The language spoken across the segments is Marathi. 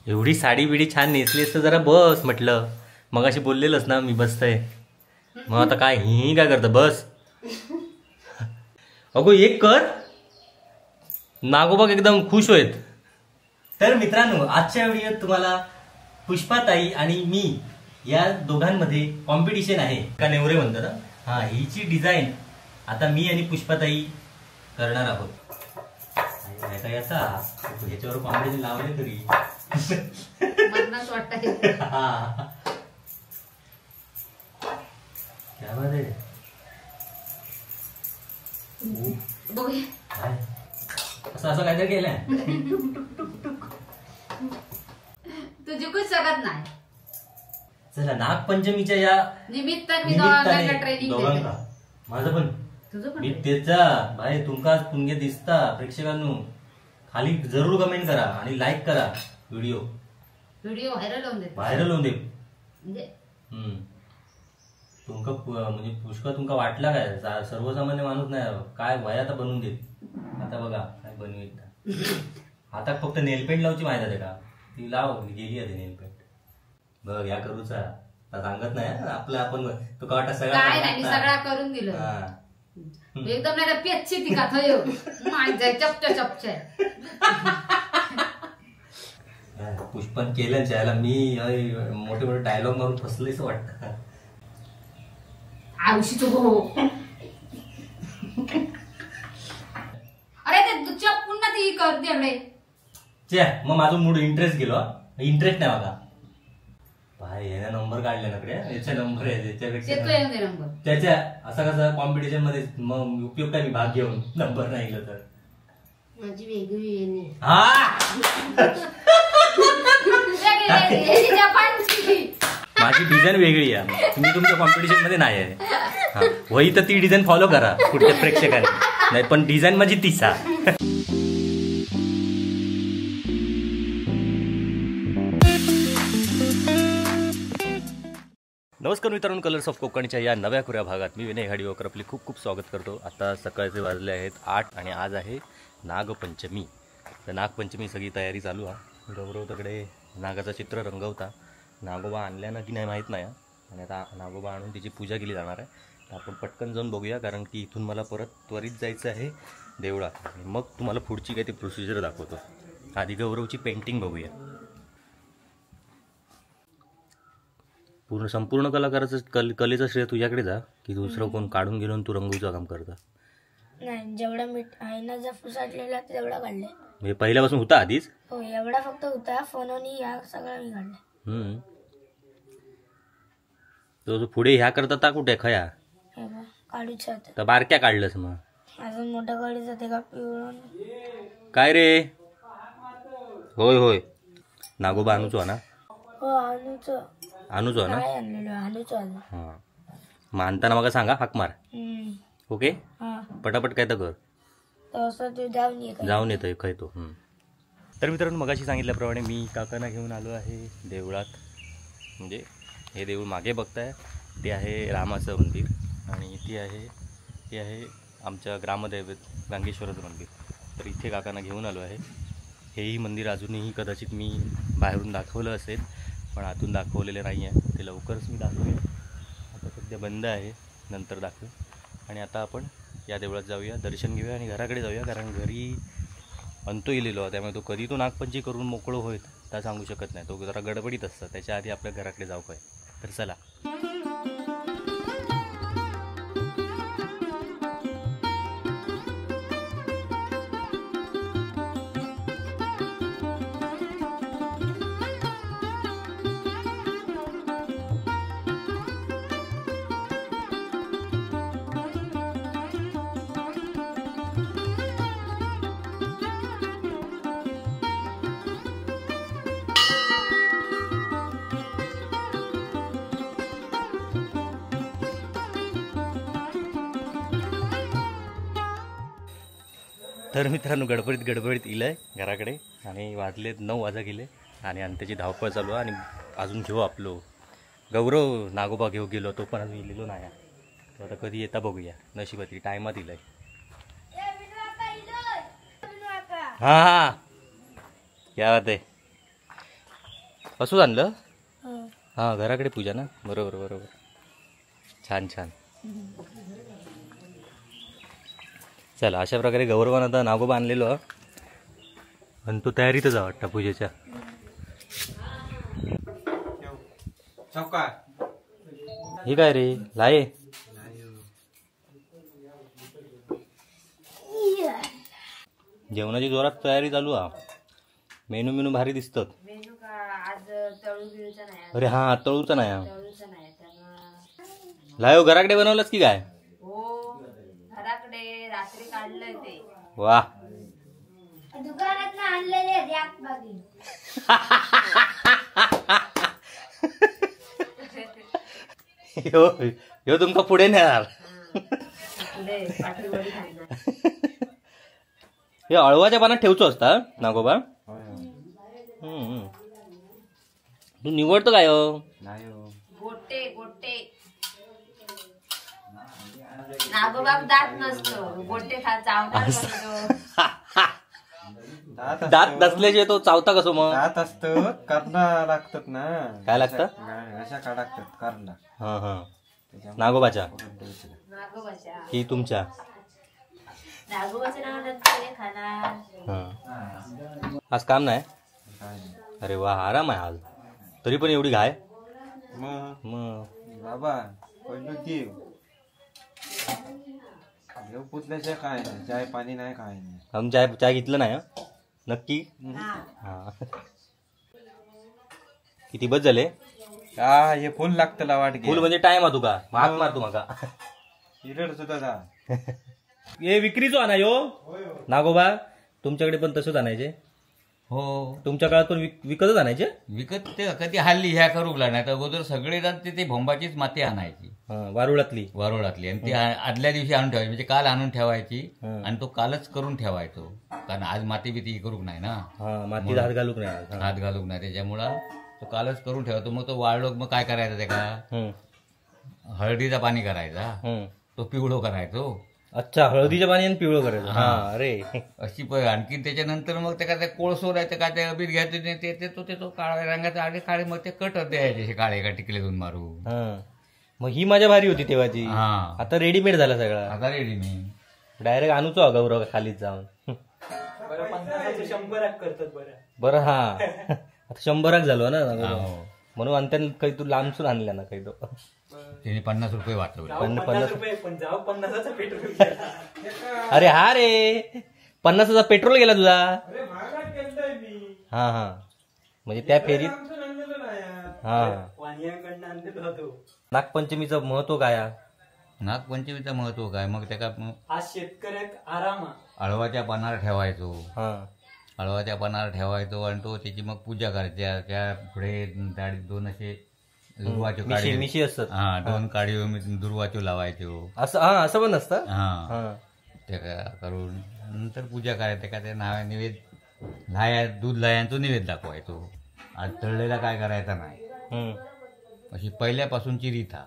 एवढी साडी बिडी छान नेसलीस तर जरा बस म्हटलं. मगाशी बोललेलंच ना मी बसतंय. मग आता काय ही काय करतं बस. अगो एक कर. नागोबा एकदम खुश होईल. तर मित्रांनो आजच्या व्हिडिओत तुम्हाला पुष्पाताई आणि मी या दोघांमध्ये कॉम्पिटिशन आहे का नेवरे म्हणतात. हा हिची डिझाईन आता मी आणि पुष्पाताई करणार आहोत. याचा ह्याच्यावर कॉम्पिटिशन लावले तरी क्या बात आहे. असं काहीतरी केलंय तुझी कुछ सगत नाही. चला नागपंचमीच्या या निमित्ताने ट्रेनिंग माझं पण मी त्याचा भाई तुमका पुण्य दिसता. प्रेक्षकांनो खाली जरूर कमेंट करा आणि लाईक करा. व्हिडिओ व्हायरल होऊन दे. तुमका म्हणजे पुष्कळ तुमका वाटला काय सर्वसामान्य माणूस नाही काय वया आता बनवून देत. आता बघा काय बनवी आता फक्त नेलपेंट लावची माहिती आहे का ती लाव गेली आहे नेलपेंट बघ या करूचा सांगत नाही आपलं आपण तो का वाटत सगळा करून दिलं एकदम नाही पेची ती का थयो माहिती चपच्या चपच्या पुष्पन केलं जायला मी मोठे मोठे डायलॉग मारून फसलेच वाटत. आयुषी तो हो अरे ते चप पुन्हा ती कर दे चे मग माझा मूड इंटरेस्ट गेलो. इंटरेस्ट नाही बघा भाई याने नंबर काढले ना कडे याचा नंबर आहे त्याच्यापेक्षा त्याच्या असा कसा कॉम्पिटिशन मध्ये मग उपयोग काय मी भाग घेऊन नंबर नाही गेलो तर माझी वेगळी माझी डिझाईन वेगळी आहे. तुम्ही तुमच्या कॉम्पिटिशन मध्ये नाही आहे. वही तर ती डिझाईन फॉलो करा पुढच्या प्रेक्षकाने नाही पण डिझाईन माझी तीच आहे. नमस्कार मित्रांनो कलर्स ऑफ कोकणच्या या नव्या खुऱ्या भागात मी विनय हाडीवकर आपले खूप खूप स्वागत करतो. आता सकाळचे वाजले आहेत 8 आणि आज आहे नागपंचमी. तर नागपंचमी सगळी तयारी चालू आहे. गौरव तकडे नागाचं चित्र रंगवता. नागोबा आणल्या ना की नाही माहीत नाही आणि आता नागोबा आणून तिची पूजा केली जाणार आहे. तर आपण पटकन जाऊन बघूया कारण की इथून मला परत त्वरित जायचं आहे देवळात आणि मग तुम्हाला पुढची काय ती प्रोसिजर दाखवतो. आधी गौरवची पेंटिंग बघूया. संपूर्ण कलाकाराचं कलेचं श्रेय तुझ्याकडे जा की दुसरं कोण काढून गेलो तू रंगूचं काम करता. नाही जेवढा मीठ आहे ना जर फुसाटलेला तेवढा काढले. म्हणजे पहिल्यापासून होता आधीच. हो एवढा फक्त होता फोनोनी या सगळं मी काढलं. तो पुढे ह्या करता ता कुठे खया काढूच तर बारक्या काढलंस मग अजून मोठा काढू जाते का पिवळून काय रे. होय होय नागोबा आणूचो ना. हो आणूचो ना आणूचो. हां मग आणताना मग सांगा हाक मार. ओके पटापट काय तर कर जाऊन येतोय काय तो. तर मित्रांनो मगाशी सांगितल्याप्रमाणे मी काकांना घेऊन आलो आहे देवळात. म्हणजे हे देऊळ मागे बघताय ते आहे रामाचं मंदिर आणि इथे आहे आमच्या ग्रामदैवत गांगेश्वराचं मंदिर. तर इथे काकांना घेऊन आलो आहे. हेही मंदिर अजूनही कदाचित मी बाहेरून दाखवलं असेल पण आतून दाखवलेले नाही आहे. ते लवकरच मी दाखवेन. आता सध्या बंद आहे नंतर दाखवेन. आणि आता आपण या देवळात जाऊया दर्शन घेऊया आणि घराकडे जाऊया कारण घरी अंतो इलेलो त्यामुळे तो कधी तो नागपंचमी करून मोकळं होईल त्या सांगू शकत नाही. तो जरा गडबडीत असतं. त्याच्या आधी आपल्या घराकडे जाऊ काय. तर चला. तर मित्रांनो गडबडीत इलं आहे घराकडे आणि वाजलेत 9 वाजा गेले आणि अंत्याची धावपळ चालू आहे. आणि अजून घेऊ आपलो गौरव नागोबा घेऊ गेलो तो पण अजून इलेलो नाही. तो आता कधी येता बघूया. नशिबाती टायमात इलाय. हां क्या बात आहे. असंच आणलं हो. हां घराकडे पूजा ना बरोबर बरोबर छान छान चला अशा प्रकारे गौरवान आता नागोबा आणलेलो आणि तो तयारीतच जा वाटतं पूजेच्या हे काय रे लाये जेवणाची जोरात तयारी चालू हा मेनू भारी दिसतात मेनू का आज तळू बिळूचा नाही अरे हा तळूचा नाही हा. तळूचा नाही त्यामुळं लायो घराकडे बनवलंच की काय हो घराकडे रात्री काढलंय ते वा दुकानात आणलेले रॅक बागी. यो यो तुमका पुढे नेणार पुढे पाठीवडी खाणार हे अळवाच्या पानात ठेवचो असता नागोबा तू निवडतो काय हो गोटे गोटे नागोबाग दात नसतो गोटे खा चावणार करतो दात नसल्याचे तो चावता कसो मग दात असतं करणा लागतात ना काय लागतं अशा का लागतात करणा हा हा नागोबाच्या नागोबाच्या की तुमच्या नागोबाच्या नावानंतर खाणार हा आज काम नाही अरे वा आराम आहे आज तरी पण एवढी घाय मग बाबा पहिलं देव पुतल्याशिवाय काय नाही चाय पाणी नाही काय नाही आम्ही चाय घेतलं नाही हं? नक्की हा किती बस झाले हे फुल लागतं वाट फुल म्हणजे टाइम हा तुका हात मार तू माका इरड सुद्धा जा हे विक्रीचो आणा यो नागोबा तुमच्याकडे पण तसंच आणायचे हो तुमच्या काळात पण विकतच आणायचे विकत ते कधी हल्ली ह्या करूला नाही तर अगोदर सगळे जात ते भोंबाचीच माती आणायची वारुळातली वारुळातली आणि ती आदल्या दिवशी आणून ठेवायची म्हणजे काल आणून ठेवायची आणि तो कालच करून ठेवायचो कारण आज माती बिती करूक नाही ना मातीत हात घालूक नाही आज. हात घालूक नाही त्याच्यामुळं तो कालच करून ठेवतो मग तो वाळलो मग काय करायचं त्याका हं. हळदीचा पाणी करायचा हं. तो पिवळो करायचो अच्छा हळदीच्या पाणी आणि पिवळं करायचं हा अरे अशी आणखी त्याच्यानंतर मग ते काय ते कोळसोर आहे ते काय ते अबीर घ्यायचं नाही ते तो काळ्या रंगाचा आणि काळे मग ते कट द्यायचे काळे का टिकले दोन मारू हं. मग ही मजा भारी होती तेव्हाची हा आता रेडीमेड झाला सगळा आता रेडी मी डायरेक्ट आणूचो गौरव खालीच जाऊन बरं हा आता 100 झालो ना हो. म्हणून आणि त्यांनी काही तू लांबसून आणल्या ना काही तो त्याने 50 रुपये वाचवले 50 अरे हा रे 50चा पेट्रोल गेला तुझा हा हा म्हणजे त्या फेरीत हा नागपंचमीचं महत्व काय आहे? नागपंचमीचं महत्व काय मग त्याका आज शेतकऱ्याक आराम अळवाच्या पानावर ठेवायचो हा अळवाच्या पानावर ठेवायचो आणि तो त्याची मग पूजा करायची त्या पुढे दोन असे दुर्वाचो काढी मिशी असतात हा 2 काढी दुर्वाचो लावायचो असं हा असं पण नसतं हा ते करून नंतर पूजा करायची का ते नाव नैवेद्य दूध लायांचो नैवेद्य दाखवायचो आज तळलेला काय करायचा नाही अशी पहिल्यापासूनची रीत हा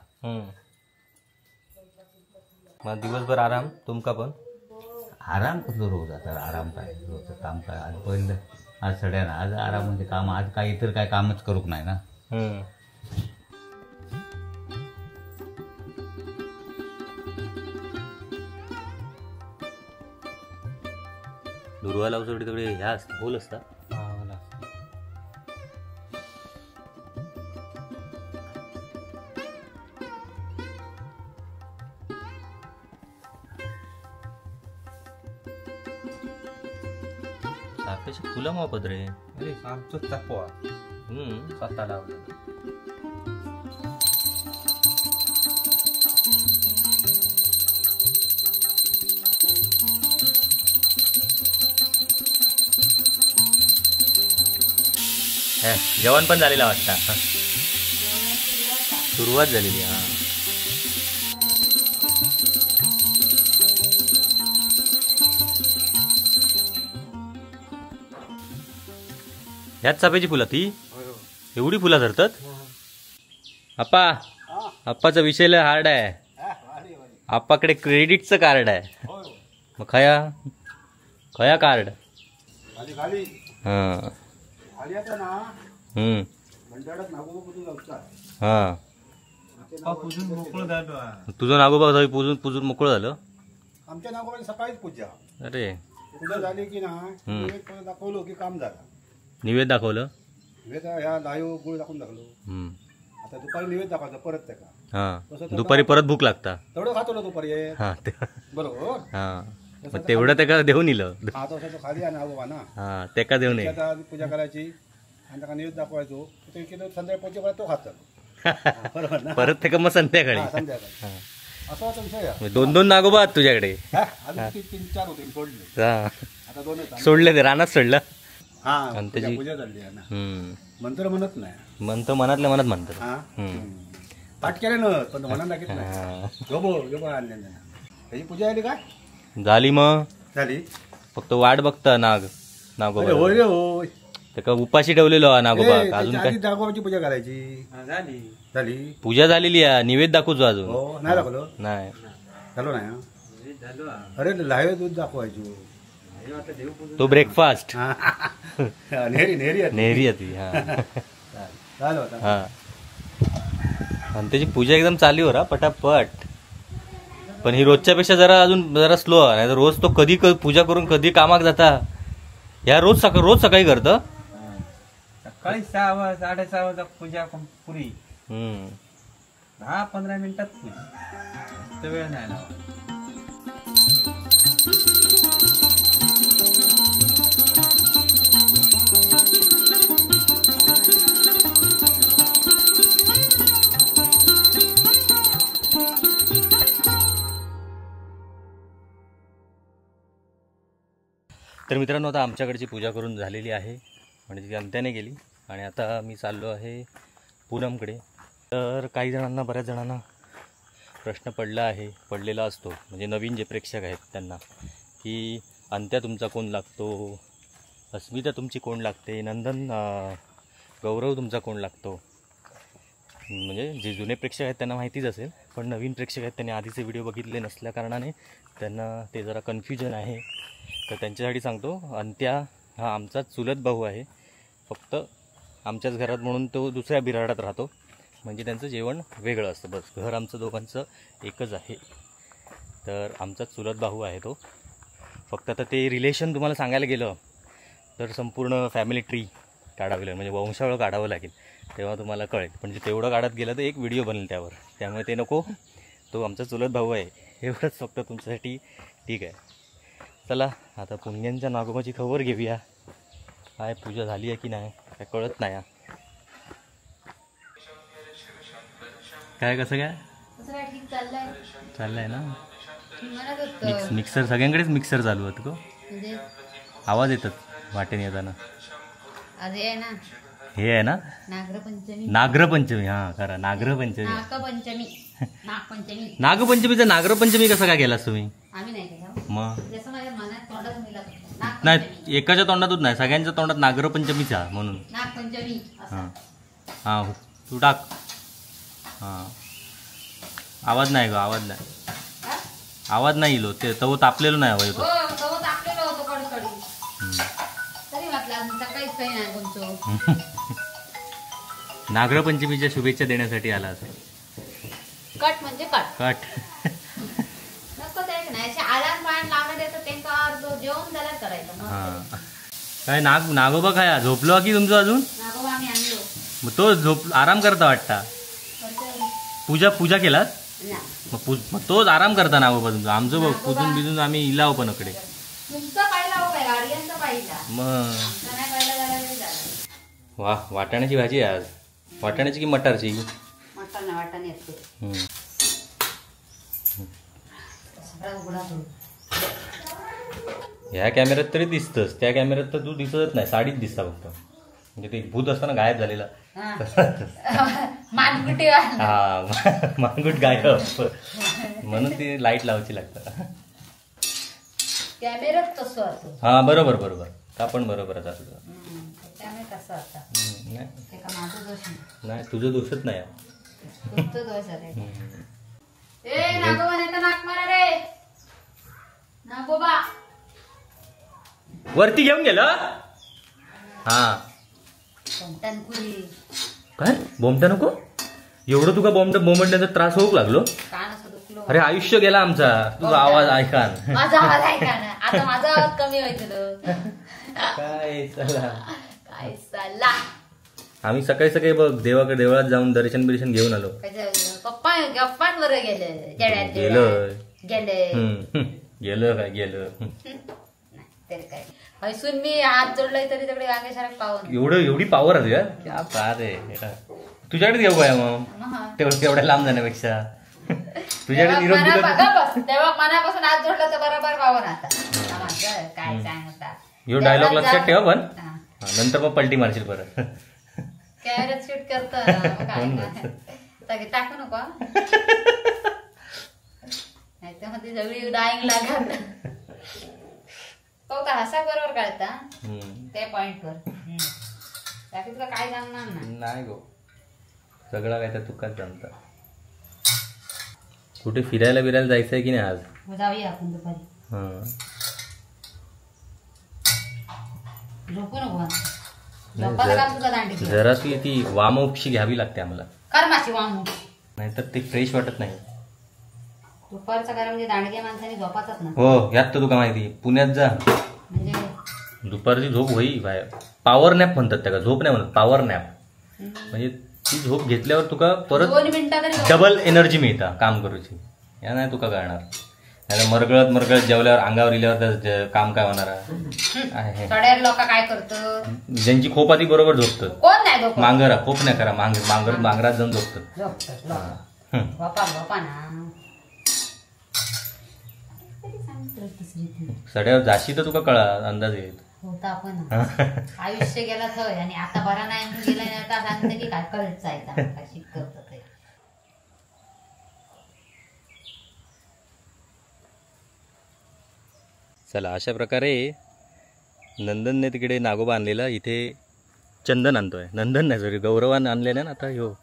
मग दिवसभर आराम तुमका पण आराम कसलो रोज आता आराम काय रोजचं काम काय आज पहिलं आज सगळ्यांना आज आराम म्हणजे काम आज काय इतर काय कामच करूक नाही ना दुर्वा लावचं तिकडे ह्या असतात बोल असतात चाफ्याची फुलं मापत रे अरे आमचो चापवा स्वतः लावलं जेवण पण झालेलं वाटतं सुरुवात झालेली हा ह्याच चाफ्याची फुलं ती एवढी फुलं धरतात आप्पा आप्पाचा विषय लय हार्ड आहे आप्पाकडे क्रेडिटचं कार्ड आहे मग खया कार्ड हां हा पूजून मोकळं झालो तुझं नागोबा जाई पूजून पूजून मोकळं झालं. आमच्या नागोबाची सकाळीच पूजा अरे पूजा झाली की नाही निवेद परत दाखवलो की काम झालं. निवेद दाखवलं. निवेद ह्या लाईव गुळ दाखवून दाखवलो. हम्म. आता दुपारी निवेद दाखवायचं परत त्याका हा दुपारी परत भूक लागता. तेवढं खातो ना दुपारी हा ते बरोबर. हा मग तेवढं त्याका देऊन इलं. खातो तो खाली आणि नागोबा ना हा त्याका देऊ नये. आता पूजा करायची आणि त्याला निवेद दाखवायचो ते किती संध्याकाळी पोहोचे तो खातो. बरोबर ना. परत त्याका मग संध्याकाळी. हा, संध्याकाळी असा होता विषय आहे. 2-2 नागोबा आहेत तुझ्याकडे. हा, अजून 3-4 होते सोडले. हा आता 2 आहेत. सोडले ते रानात सोडलं. हा आणि त्याची- पूजा झाली आहे ना. हम्म. मंत्र म्हणत नाही. म्हणतो मनातल्या मनात म्हणतात. हा हम्म. पाठ केले ना पण मनात दाखवत नाही. हा. जोबो आणले त्याची पूजा आली काय झाली मग झाली. फक्त वाट बघता अरे नागोबा. होय रे होय. त्याका उपाशी ठेवलेलो हा नागोबा. ए, अजून त्याच्या काय आधी नागोबाची पूजा करायची. झाली. झाली पूजा झालेली आहे. निवेद दाखवतो अजून. हो नाही दाखवलं नाही झालो नाही हा? झालो अरे लाईव्ह दूध दाखवायचो. आता देव पूजून तो ब्रेकफास्ट हा. नेहरी नेहरी आहे. नेहरी आहे ती. हा झालं होता. हा आणि त्याची पूजा एकदम चालू हो रा पटापट. पण ही रोजच्या पेक्षा जरा स्लो आहे. नाही तर रोज तो कधी पूजा करून कधी कामाक जाता. ह्या रोज सकाळी करतं. सकाळी 6 वाजता 6:30 वाजता पूजा पुरी. 10-15 मिनिटात पूजा. तर वेळ नाही लावा. तर मित्रांनो आता आमच्याकडची पूजा करून झालेली आहे. म्हणजे ती अंत्याने गेली आणि आता मी चाललो आहे पूनमकडे. तर काही जणांना बऱ्याच जणांना प्रश्न पडलेला असतो म्हणजे नवीन जे प्रेक्षक आहेत त्यांना की अंत्या तुमचा कोण लागतो, अस्मिता तुमची कोण लागते, नंदन गौरव तुमचा कोण लागतो. म्हणजे जे जुने प्रेक्षक आहेत त्यांना माहितीच असेल पण नवीन प्रेक्षक आहेत त्यांनी आधीचे व्हिडिओ बघितले नसल्याकारणाने त्यांना ते जरा कन्फ्युजन आहे. तर त्यांच्यासाठी सांगतो अंत्या हा आमचाच चुलत भाऊ आहे. फक्त आमच्याच घरात म्हणून तो दुसऱ्या बिराडात राहतो. म्हणजे त्यांचं जेवण वेगळं असतं. बस घर आमचं दोघांचं एकच आहे. तर आमचाच चुलत भाऊ आहे तो. फक्त आता ते रिलेशन तुम्हाला सांगायला गेलं तर संपूर्ण फॅमिली ट्री काढावी लागेल म्हणजे वंशावळ काढावं लागेल तेव्हा तुम्हाला कळेल. म्हणजे तेवढं काढत गेलं तर एक व्हिडिओ बनेल त्यावर. त्यामुळे ते नको. तो आमचा चुलत भाऊ आहे एवढंच फक्त तुमच्यासाठी ठीक आहे. चला आता पुण्यांच्या नागोबाची खबर घेऊया. काय पूजा झाली आहे की नाही काय कळत नाही. काय कसं काय ठीक चाललंय. चाललंय ना. म्हणत होतं मिक्सर सगळ्यांकडेच मिक्सर चालू होतं गो. म्हणजे आवाज येतात वाटेने येताना. आज आहे ना हे आहे ना नागरपंचमी. नागरपंचमी. हा खरा नागरपंचमी. नागपंचमी. नागपंचमीचं नागरपंचमी कसं काय केलास तुम्ही. आम्ही नाही केलं मग जसं माझ्या मनात तोंडात मिळालं नाही एकाच्या तोंडातच नाही सगळ्यांच्या तोंडात नागरपंचमीचा म्हणून. नागपंचमी हां हां तू टाक. हां आवाज नाही ग आवाज नाही. आवाज नाही इलो ते तव तापलेलो नाही हवा येतो. गवत आपलेलं होतं कडकडी तरी म्हटलं अजून सकाळीच काही नाही कोणतो. नागरपंचमीच्या शुभेच्छा देण्यासाठी आला असेल. कट म्हणजे कट कट नको ते नाही असे आळान पाळण लावण्यात येतं त्यांचा अर्ध जेवण झाल्यावर करायचं. हां काय नागोबा काय झोपलो की तुमचं अजून. नागोबा आम्ही आणलो मग तो आराम करता वाटता. पूजा केलास नाही मग तोच आराम करता नागोबा तुमचं. आमचं बघ पुजून बिजून आम्ही इलाव पण इकडे. तुमचा पाहिला हो काय गाडीयांचा पाहिला मग नाही पाहिला झाला तरी झाला. वा वाटाण्याची भाजी आहे आज. वाटाण्याची की मटारची. मटण वाटण येतो सगळा उघडा करू. ह्या कॅमेऱ्यात तरी दिसतंच त्या कॅमेऱ्यात तर तू दिसतच नाही. साडीच दिसता फक्त. म्हणजे ते भूत असताना गायब झालेला. मानगुटी हा मांगूट गायब म्हणून ती लाईट लावायची लागतं. कॅमेरात तसं असतो. हा बरोबर का पण बरोबरच असतं. त्यामुळे कसं आता नाही ते का माझं दोष नाही तुझं दोषच नाही. तुमचं दोष आहे. ए नागोबा नाही तर नाक मारा रे नागोबा. वरती घेऊन गेलं. हा टनकुरी काय बोंबटा नको एवढं तुका बोंबटण्याचा त्रास होऊ लागलो. कान असं दुखलो. अरे आयुष्य गेला आमचा तुझा आवाज ऐका. माझा आवाज ऐका ना. आता माझा आवाज कमी व्हायचं. काय चला काय चालला आम्ही सकाळी सकाळी बघ देवळात जाऊन दर्शन बिर्शन घेऊन आलो. पप्पा गप्पांवर गेले गेलोय. गेले गेलं काय गेलं. तरी काय हैसून मी हात जोडलाय तरी तिकडे वांगेशारात पाहून एवढी पावर आहे तुझ्या क्या बात आहे. तुझ्याकडे घेऊ काय मग तेवढ्या लांब जाण्यापेक्षा तुझ्याकडे निरोप दिला. तेव्हा मनापासून हात जोडला तर बरोबर पाहून आता काय सांगता. यो डायलॉग लक्षात ठेवा पण नंतर मग पलटी मारशील परत. कॅमेरा शूट करतो टाकू नको त्याच्यामध्ये सगळी डाईंग लागत. तो का हसा बरोबर काढता ते पॉइंट वर बाकी तुला काय सांगणार नाही गो सगळा काय तर तुकाच जमता. कुठे फिरायला बिरायला जायचंय की नाही आज. जाऊया आपण दुपारी. झोपू नको झोपायला काम तुझा दांडी जरा ती वामोपशी घ्यावी लागते आम्हाला. कर्माची वामू नाहीतर ते फ्रेश वाटत नाही. दुपारचा कारण म्हणजे दांडग्या माणसाने झोपाचाच ना. हो यात तर तुका माहिती पुण्यात जा म्हणजे दुपारची झोप होई बाहेर. पॉवर नॅप म्हणतात त्याला झोप नाही म्हणत पॉवर नॅप. म्हणजे ती झोप घेतल्यावर तुका परत 2 मिनिटं तरी डबल एनर्जी मिळता काम करूची. या नाही तुका कळणार. नाही मरगळत जेवल्यावर अंगावर इल्यावर काम काय होणार आहे. थोड्या लोक काय करतो ज्यांची खोप आधी बरोबर झोपतं कोण नाही झोपत. मांगरा खोप नाही करा मांगरात जाऊन झोपतं. झोपा ना सड्यावर जाशी तर तुका कळा अंदाज येईल. होता आपण आयुष्य गेला थय आणि आता बरा नाही गेला नाही आता सांगते की काय कळत जायचा काय शिक करत ते. चला अशा प्रकारे नंदनने तिकडे नागोबा आणलेला इथे चंदन आणतोय. नंदन नाही सॉरी गौरवान आणलेला ना आता ह्यो.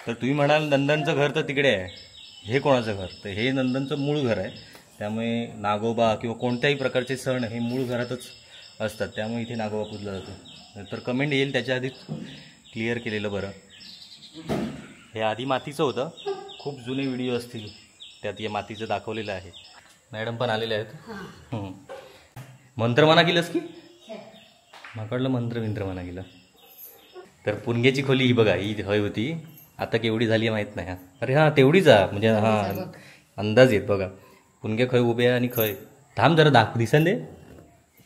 तर तुम्ही म्हणाल नंदनचं घर तर तिकडे आहे. हे कोणाचं घर तर हे नंदनचं मूळ घर आहे. त्यामुळे नागोबा किंवा कोणत्याही प्रकारचे सण हे मूळ घरातच असतात. त्यामुळे इथे नागोबा पूजला जातो. तर कमेंट येईल त्याच्या आधीच क्लिअर केलेलं बरं. हे आधी मातीचं होतं. खूप जुने व्हिडिओ असतील त्यात या मातीचं दाखवलेलं आहे. मॅडम पण आलेले आहेत. मंत्र म्हणा केलंस की माकडलं मंत्र म्हणा केलं. तर पुणग्याची खोली ही बघा ही हय होती. आता केवढी झाली माहीत नाही. अरे हां तेवढीच आहे म्हणजे हां अंदाज येत बघा. पुणग्या खय उभे आहे आणि खय थांब जरा दिसन दे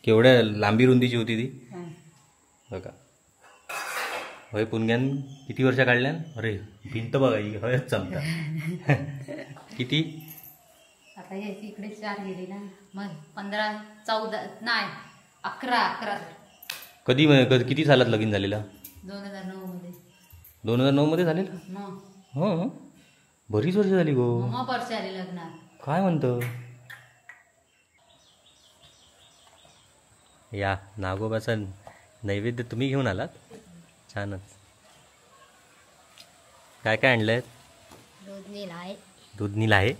केवढ्या लांबी रुंदीची होती ती बघा. होय पुणग्यान किती वर्ष काढल्यान. अरे भिंत बघा ही हयच चमता किती. आता इकडे 4 गेली ना मग 15 14 नाही 11 कधी किती सालात लगीन झालेला. 2009 मध्ये 2009 मध्ये झालेला. मग हो बरीच वर्ष झाली गो. मग वर्ष आले लग्नात. काय म्हणतो. या नागोबाचा नैवेद्य तुम्ही घेऊन आलात. छानच. काय काय आणलंय. दूध नील आहे.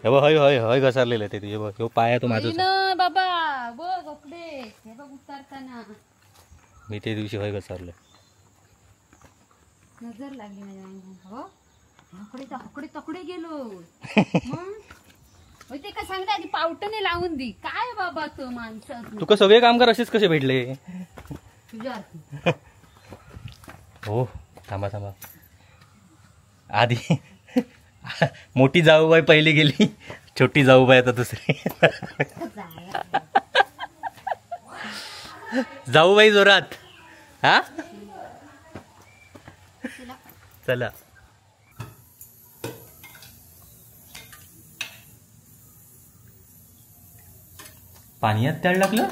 हय हय हय घसरलेलं ते तुझे बघ. ह्यो पाय तो माझा बाबा बघ कपडे हे बघ उतरताना मी ते दिवशी हय घसरलं. नजर लागली माझ्या. हकडे तकडे गेलो मग ते काय सांगता आधी पावटने लावून दी. काय बाबा तो माणसं तुका सगळे कामगार असेच कसे भेटले. तुझ्या हो थांबा आधी मोठी जाऊबाई पहिली गेली. छोटी जाऊबाई आता दुसरी. जाऊबाई जोरात. हा चला पाण्यात त्याळ लागलं.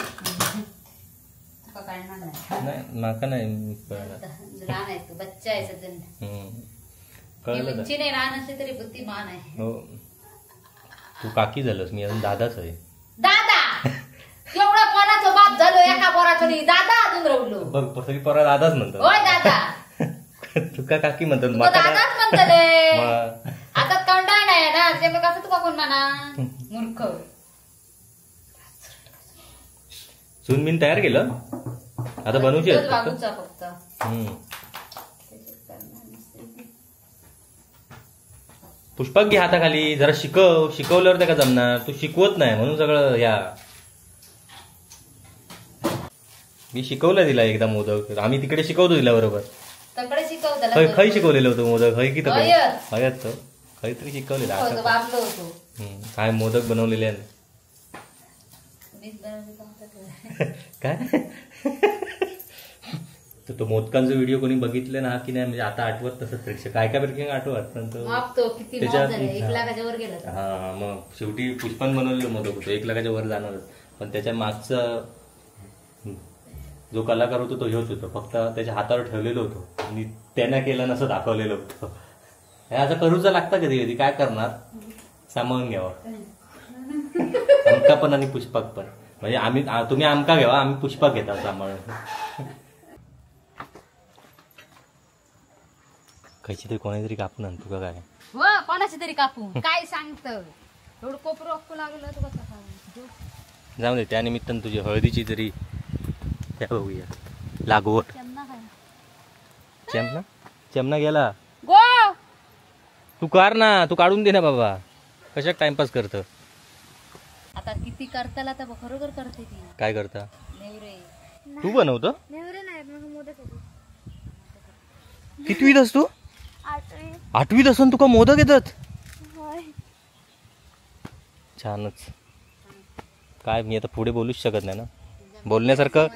तुका काढणार नाही नाही माका नाही कळलं. लहान आहे तू बच्चा आहे सजन कळलं का? उंची नाही लहान असली तरी बुद्धिमान आहे हो तू काकी झालंस मी अजून दादाच आहे. दादा एवढा पोराचं बाप झालो एका पोराचं नाही दादा अजून रवलो बघ सगळी पोरा दादाच म्हणतात. होय दादा तुका काकी म्हणतात तू माका दादाच म्हणतले मग आता कंटाळ नाही ना ते मग कसं तुका कोण म्हणा मूर्ख चुनबिन तयार केलं आता बनवूची तोच आहेत फक्त. बागूचा फक्त पुष्पक घे हाताखाली जरा शिकवल्यावर त्या का जमणार. तू शिकवत नाही म्हणून सगळं या. मी शिकवलं तिला एकदा मोदक आम्ही तिकडे शिकवतो तिला बरोबर. तकडे शिकवताला खै शिकवलेलं होतं मोदक खै की हयत. हयत काहीतरी शिकवलेलं होतो, असं. बाबलो होतो काय मोदक बनवलेले आहे. मीच बनवली का होतं ते? काय तर तो मोदकांचा व्हिडिओ कोणी बघितलं ना की नाही म्हणजे आता आठवत तसंच प्रेक्षक काय काय प्रेक्षक आठवत नंतर मापतो किती मॉप त्याच्यात- झाले 1 लाखाच्या वर गेला तो. हा मग शेवटी पुष्पन बनवलेलं मोदक होतं 1 लाखाच्या वर जाणारच. पण त्याच्या मागचा जो कलाकार होतो तो हेच होतो फक्त त्याच्या हातावर ठेवलेलं होतं आणि त्यानं केलं नसं दाखवलेलं होतं. हे असं करूचं लागतं कधी कधी काय करणार सांभाळून घ्यावं. आमका पण आणि पुष्पक पण म्हणजे आम्ही तुम्ही आमका घ्यावा आम्ही पुष्पक घेता सांभाळून. खायची तरी कोणातरी कापून आण तुका काय हो कोणाची तरी कापू काय सांगत एवढं कोपरू अक्कू लागलं तू कसं खाऊ? जाऊ दे त्यानिमित्तानं तुझी हळदीची तरी त्या बघूया लागवड. त्यांना काय? चेमना गेला गो तू कर ना तू काढून दे ना बाबा कशाक टाइमपास करतं. आता किती करताला तर खरोखर करते ती काय करता नेवरे तू बनवतो नेवरे नाही मग मोदक होतो. कितवीत असतो 8वी 8वीत असून तुका मोदक येतात. होय. छानच. काय मी आता पुढे बोलूच शकत नाही ना बोलण्यासारखं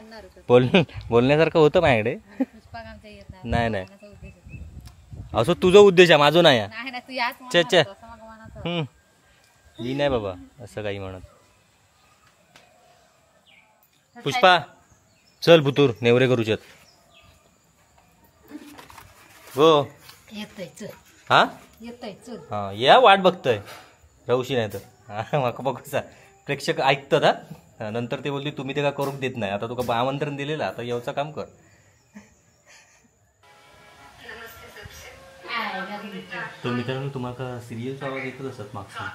बोलण्यासारखं होतं माझ्याकडे. पुष्पा आमच्या येत नाही नाही माझा उद्देश होता. असं तुझा उद्देश आहे माझं नाही आहे. नाही ना तू याच चे, चे. मनात होता, असं मग मनात होता. मी नाही बाबा असं काही म्हणत. पुष्पा चल भुतूर नेवरे करूच्यात हो. येतोय चल हा येतोय चल हा या वाट बघतोय राहूशी नाही तर हा मका बघूचा प्रेक्षक ऐकतात हा नंतर ते बोलते तुम्ही ते का करून देत नाही आता तुका आमंत्रण दिलेलं आता येऊचं काम कर. तर मित्रांनो तुम्हाला सिरियलचा आवाज येतच असत मागचा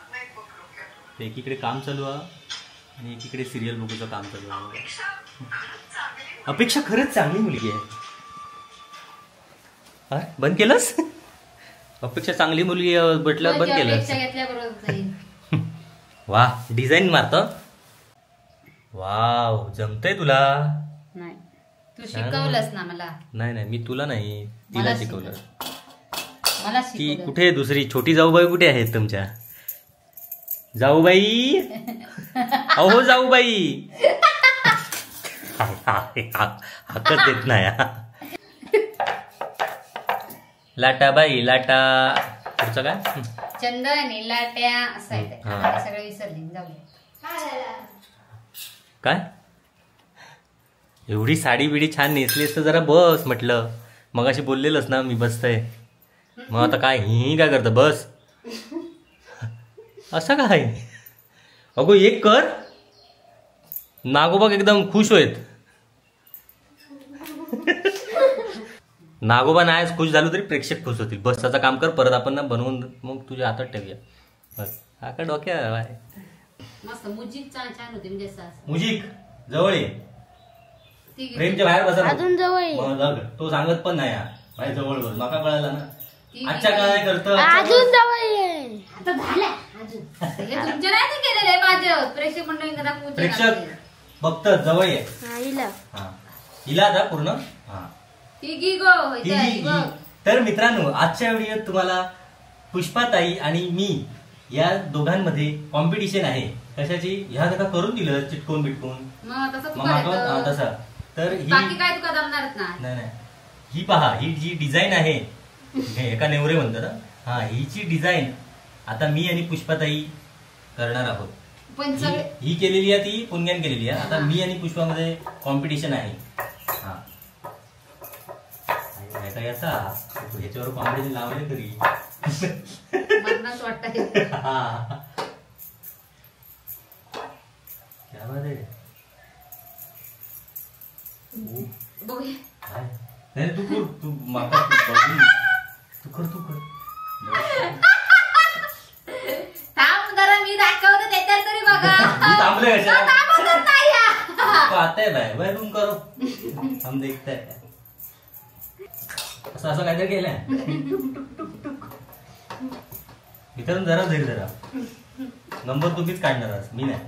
ते एकीकडे काम चालू आहे आणि एकीकडे सिरियल बघूचं काम चालू आहे. अपेक्षा खरंच चांगली मुलगी आहे. हा बंद केलंस अपेक्षा चांगली मुलगी भेटल्यावर बंद केलंस. घेतल्याबरोबर जाईल. वा डिझाईन मारत वाव जमतंय तुला. नाही तू शिकवलंस ना मला. नाही नाही मी तुला नाही तिला मला शिकवलं. मला ती शिकवलं. कुठे दुसरी छोटी जाऊबाई कुठे आहेत तुमच्या जाऊबाई अहो जाऊबाई हाकत देत नाही हा. लाटा बाई लाटा पुढचं काय चंदन लाट्या असं आहे ते. हा. आता सगळं विसरली जाऊ दे. काय एवढी साडी बिडी छान नेसलीस तर जरा बस म्हटलं मग अशी बोललेलंच ना मी बसतंय मग आता काय ही काय करतं बस असं काय अगो एक कर नागोबा एकदम खुश होत. नागोबा नाही खुश झालो तरी प्रेक्षक खुश होतील. बस त्याचं काम कर परत आपण ना बनवून मग तुझ्या हातात ठेवूया बस हा का डोक्या आहे. मस्त मुजीक छान होती म्हणजे असं. मुजिक जवळ ये ती प्रेमच्या बाहेर बसा अजून जवळ ये. मग लग. तो सांगत पण नाही हा. बाहेर जवळ बस माका कळाला ना ती- आजच्या काय करतं अजून जवळ ये. आता झालं अजून. हे तुमच्या नाही केलेलं आहे माझं प्रेक्षक मंडळींना दाखवून प्रेक्षक बघतात जवळ ये हा, हिला. हा हिला आता पूर्ण हा ती गी गो ही- ही. तर मित्रांनो आजच्या व्हिडिओत तुम्हाला पुष्पाताई आणि मी या दोघांमध्ये कॉम्पिटिशन आहे कशाची ह्या जगा करून दिलं चिटकून बिटकून मग तसं तू मग मागं- हा, करायचं. तसा तर बाकी ही काय तुका जमणारच ना. नाही नाही ही पहा ही जी डिझाईन आहे हे एका नेवरे म्हणतात हा हिची डिझाईन आता मी आणि पुष्पाताई करणार आहोत. पण सगळे ही केलेली आहे ती पुण्यान केलेली आहे. आता मी आणि पुष्पामध्ये कॉम्पिटिशन आहे. हा याचा ह्याच्यावर कॉम्पिटिशन लावले तरी मरणाच वाटतंय. क्या बात आहे. बघूया. नाही तू कर, तू माका तू कर. थांब जरा मी दाखवते त्याच्यात तरी बघा. थांबले तो थांबतच नाही हा. आता आहे भाई भाई तुम करो हम देखते हैं. असं काहीतरी केलंय मित्रांनो. जरा नंबर तुम्हीच काढणार मी नाही.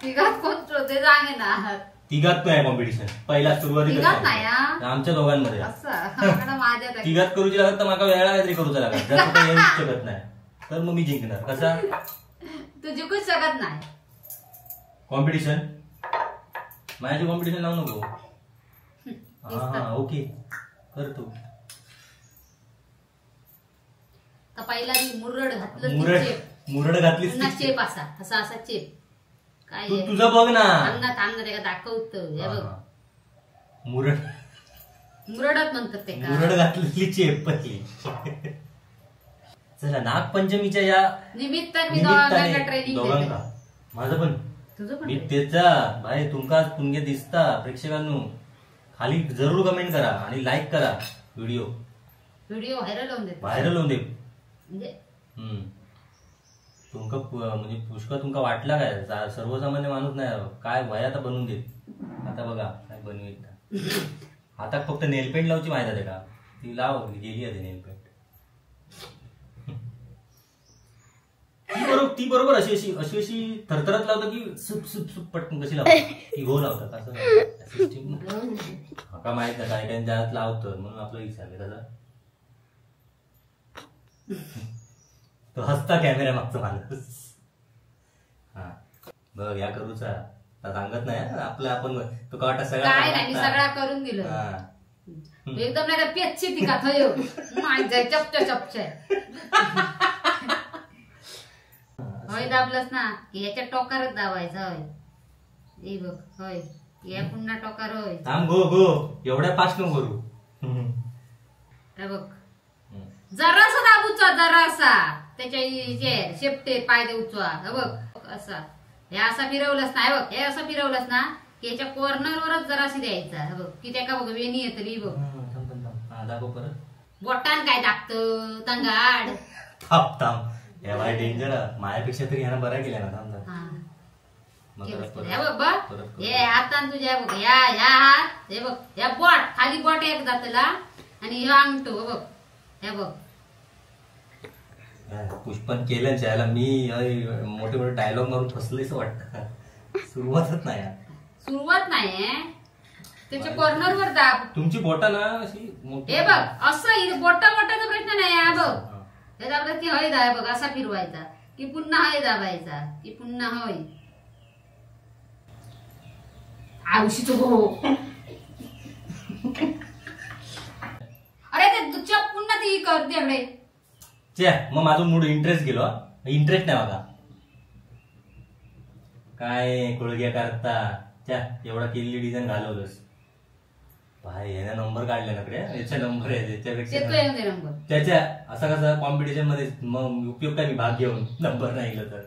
तिघात कोण ते सांगे ना. तिघात नाही कॉम्पिटिशन पहिला सुरुवातीला तिघात नाही हा. आमच्या दोघांमध्ये असं माझ्या तिघात करूची लागत तर मला वेळा काहीतरी करूचा लागत. जर तू काही येऊच शकत नाही तर मग मी जिंकणार. कसा तू जिंकूच शकत नाही. कॉम्पिटिशन माझ्याची कॉम्पिटिशन लावू नको. हा ओके कर तू. तर पहिला मी मुरड घातलं चेप. मुरड घातलीस पुन्हा चेप असा चेप काय तू तुझं बघ ना. थांबना त्याला दाखवत हे बघ. मुरडच म्हणतात ते का. मुरड घातलेली चेप पहिली. चला नागपंचमीच्या या निमित्ताने मी दोघांना ट्रेनिंग दोघांका माझं पण तुझं पण मी त्याचा भाई तुमका पुण्य दिसता प्रेक्षकांनो. खाली जरूर कमेंट करा आणि लाईक करा व्हिडिओ व्हायरल होऊन देत. व्हायरल होऊन दे. म्हणजे तुमका म्हणजे पुष्कळ तुमका वाटला काय सर्वसामान्य माणूस नाही काय वय आता बनवून देत. आता बघा काय बनवित. आता फक्त नेलपेंट लावची माहिती आहे का. ती लाव गेली आहे नेलपेंट. ती बरोबर अशी थरथरत लावतं की सुप सुप सुप पटकन कशी लावतात की गो लावतात असं का माहित नाही. काही काही जात लावतं म्हणून आपलं विचारलं कसं. तो हसता कॅमेरा मागचा माणूस. हा बघ या करूचा सांगत नाही आपलं आपण तो काटा सगळा काय नाही मी सगळा करून दिलं. एकदम नाही पेची ती का थयो माहिती चपच्या होय दाबलंच ना की याच्या टोकारच दाबायचा होय. हे बघ होय या पुन्हा टोकार होय. थांब गो एवढ्या फास्ट नको करू. हे बघ जरासा दाबूचा जरासा त्याच्या शेपटे पाय देऊचा. हे बघ असा हे असा फिरवलंच ना. हे बघ हे असं फिरवलंच ना की याच्या कॉर्नरवरच जराशी द्यायचा. हे बघ की त्या का बघ वेणी येतली बघ. दाखव परत बोटान काय टाकतं तंगाड. थांब या बाय डेंजर माझ्यापेक्षा तरी ह्यानं बरा केल्या ना. हे बघ बघ हे हातान तुझ्या बघ या हात हे बघ या बोट खाली बोट एक जातला आणि हे अंगठो बघ. हे बघ पुष्पन केलं जायला मी मोठे मोठे डायलॉग मारून फसलेच वाटतं. सुरुवातच नाही. सुरुवात नाही त्याच्या कॉर्नरवर दाब. तुमची बोटा ना अशी हे बघ असं बोटा मोठाचा प्रश्न नाही. हा बघ हे दाबलं की हय दाब बघ असा फिरवायचा की पुन्हा हय दाबायचा की पुन्हा हय. आयुषीच हो अरे ते तुझ्या पुन्हा ती करते अकडे. मग माझा मूड इंटरेस्ट गेलो. इंटरेस्ट नाही बघा काय कोळग्या करता. एवढा केलेली डिझाईन घालवलंस भाई. याने नंबर काढले ना कडे याचा नंबर आहे त्याच्यापेक्षा त्याच्या असं कसं कॉम्पिटिशन मध्ये मग उपयोग काय मी भाग घेऊन नंबर नाही गेलं तर.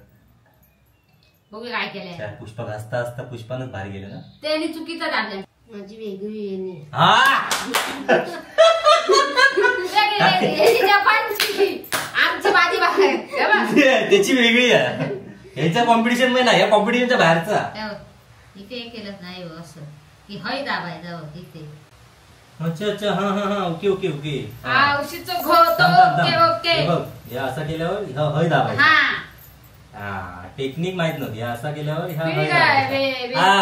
बघू काय केलंय. पुष्पा घासता असता पुष्पानच बाहेर गेलं ना. त्यांनी चुकीचं टाकलं. माझी वेगळी आमची माझी बाहेर त्याची वेगळी आहे. ह्याच्या कॉम्पिटिशन मध्ये नाही या कॉम्पिटिशनच्या बाहेरचा. इथे केलं नाही असं की हय दाबायचं इथे. अच्छा हा ओके ओके ओके. औषधचं घोतो ओके ओके. बघ या असं केल्यावर हय दाबायचं. हा टेक्निक माहित नव्हती. असा केल्यावर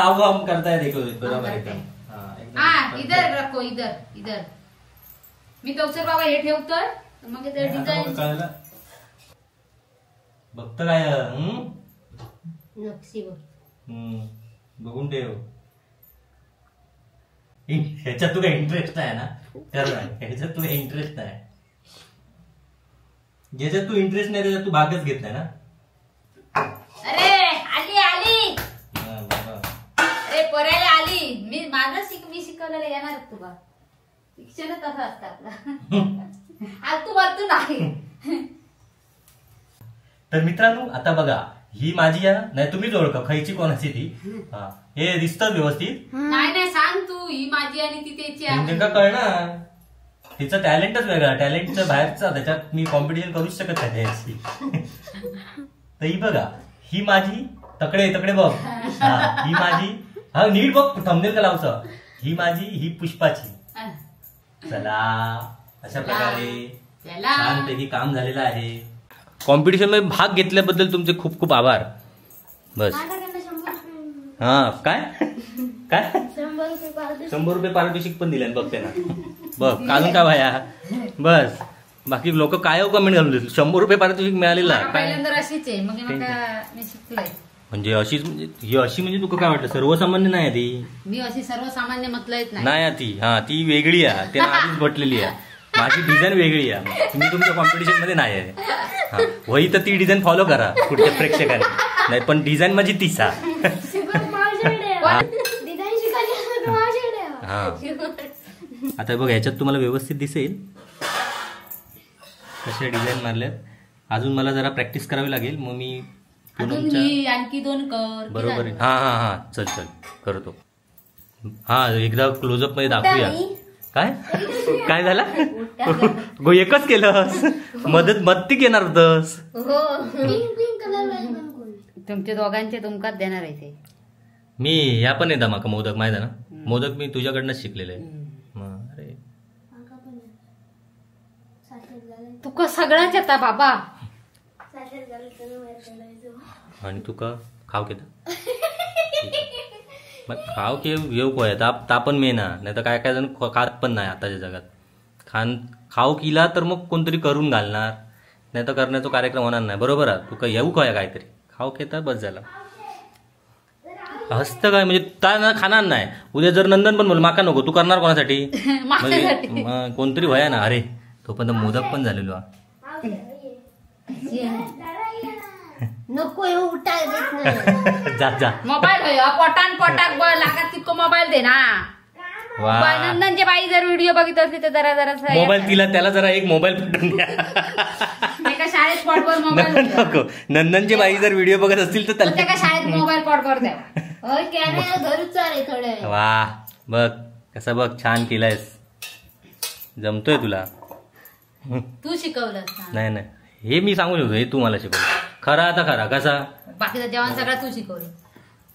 हम करताय देखो बरोबर एकदम. इधर रखो इधर मी कौशल बाबा हे ठेवतोय मग डिझाईन कळलं बघत काय. बघून ठेव. ह्याच्यात तुला इंटरेस्ट आहे ना. ह्याच्यात तुला इंटरेस्ट नाही. ज्याच्यात तू इंटरेस्ट नाही त्याच्यात तू भागच घेत नाही ना. अरे करायला आली मी मी शिकवलेलं येणार तुला शिक्षण तसं असतं आपलं आज तू वरतून आहे. तर मित्रांनो आता बघा ही माझी आहे नाही तुम्हीच ओळखा खायची कोणाची ती. हा हे दिसतं व्यवस्थित. नाही सांग तू ही माझी आणि ती त्याची आहे. तुमका कळणार तिचं टॅलेंटच वेगळा टॅलेंटचं बाहेरचा त्याच्यात मी कॉम्पिटिशन करूच शकत नाही त्याची. तर ही बघा ही माझी तकडे बघ. हा ही माझी हा नीट बघ थंबनेल का लावचं. ही माझी ही पुष्पाची. चला अशा प्रकारे छानपैकी काम झालेलं आहे. कॉम्पिटिशन मध्ये भाग घेतल्याबद्दल तुमचे खूप खूप आभार. बस हा काय काय 100 रुपये पारितोषिक पण दिले बघ त्यांना. बघ अजून काय भाया बस बाकी लोक काय कमेंट घालून देतील 100 रुपये पारितोषिक मिळालेला काय पहिल्यांदा अशीच आहे मग मी शिकलोय. म्हणजे अशीच म्हणजे ही अशी म्हणजे तुका काय वाटतं सर्वसामान्य नाही ती. मी अशी सर्वसामान्य म्हटलंच नाही ती हा ती वेगळी आहे त्याला आधीच म्हटलेली आहे. माझी डिझाईन वेगळी आहे तुम्ही तुमच्या कॉम्पिटिशन मध्ये नाही आहे. हा वही तर ती डिझाईन फॉलो करा पुढच्या प्रेक्षकांनी नाही पण डिझाईन माझी तीच आहे. हा आता बघ ह्याच्यात तुम्हाला व्यवस्थित दिसेल कशा डिझाईन मारल्यात. अजून मला जरा प्रॅक्टिस करावी लागेल मग मी आणखी 2 कर बरोबर. हा हा हा चल करतो. हा एकदा क्लोजअप मध्ये दाखवूया. काय काय झालं गो एकच केलंस मदती घेणार होतस. तुमच्या दोघांचे तुमकाच देणार आहे ते. मी या पण येतात माका मोदक माहिती ना. मोदक मी तुझ्याकडनंच शिकलेले आहे. अरे तुका सगळ्याच येता बाबा. आणि तुका खाव घेता मग खाव की येऊ कोय ता पण मेन नाही तर काय काय जण खात पण नाही आताच्या जगात. खाव किला तर मग कोणतरी करून घालणार नाही तर करण्याचा कार्यक्रम होणार नाही. बरोबर आहे तुका येऊ काय काहीतरी खाव घेता बस झाला. हसतं काय म्हणजे ता खाणार नाही. उद्या जर नंदन पण बोल माका नको तू करणार कोणासाठी म्हणजे कोणतरी वया ना. अरे तो पण मोदक पण झालेलो नको उठाय जा मोबाईल पोटाक लागत तितको मोबाईल दे ना. वा नंदनची बाई जर व्हिडिओ बघित असली तर जरा मोबाईल तिला त्याला जरा एक मोबाईल पटवून द्या. शाळेत स्पॉटवर मोबाईल नको नंदनची बाई जर व्हिडिओ बघत असतील तर त्याला शाळेत मोबाईल स्पॉटवर द्या. कॅमेरा धरूच चालेल थोडे. वा बघ कसं बघ छान केलंयस जमतोय तुला. तू शिकवलं नाही हे मी सांगू शकतो हे तू मला शिकवलं. खरा आता खरा कसा बाकीचं जेवण सगळं तू शिकवलं.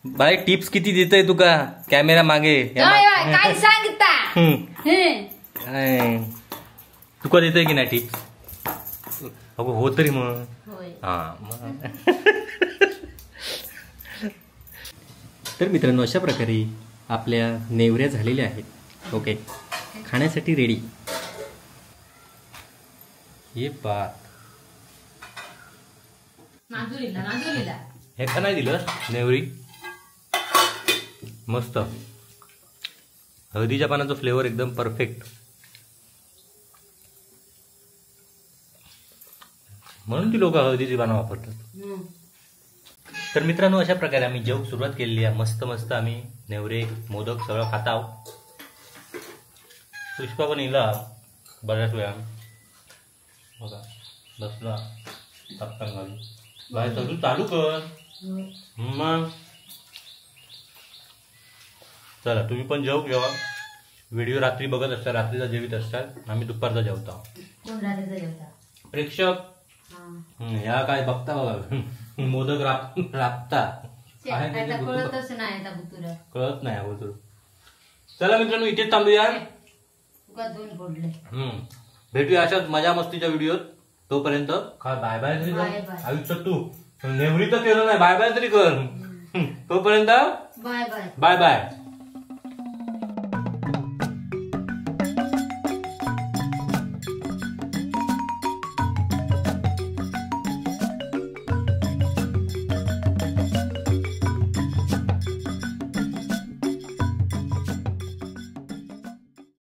बाई टिप्स किती देतोय तुका कॅमेरा मागे काय सांगता तुका देतोय की नाही टिप्स. अगो हो तरी मग हा मग. तर मित्रांनो अशा प्रकारे आपल्या नेवऱ्या झालेल्या आहेत. ओके खाण्यासाठी रेडी. हे बात हे का नाही दिलं नेवरी मस्त हळदीच्या पानाचा फ्लेवर एकदम परफेक्ट म्हणून ती लोक हळदीची पानं वापरतात. तर मित्रांनो अशा प्रकारे आम्ही जेवण सुरुवात केलेली आहे. मस्त मस्त आम्ही नेवरे मोदक सगळं खात आहोत. पुष्पा पण इला बऱ्याच वेळा बघा बसला पटकन घालून बाहेर सगळं चालू कर मग. चला तुम्ही पण जेव जेव्हा व्हिडिओ रात्री बघत असता रात्रीचा जेवित असतात आम्ही दुपारचा जेवतो. प्रेक्षक ह्या काय बघता बघा मोदक राबता कळत नाही अगोदर. चला मित्रांनो इथेच थांबूया. भेटूया अशाच मजा मस्तीच्या व्हिडिओत. तोपर्यंत बाय बाय तरी कर. आयुष्यात तू नेवरी तर केलं नाही बाय बाय तरी कर. तोपर्यंत बाय बाय बाय बाय.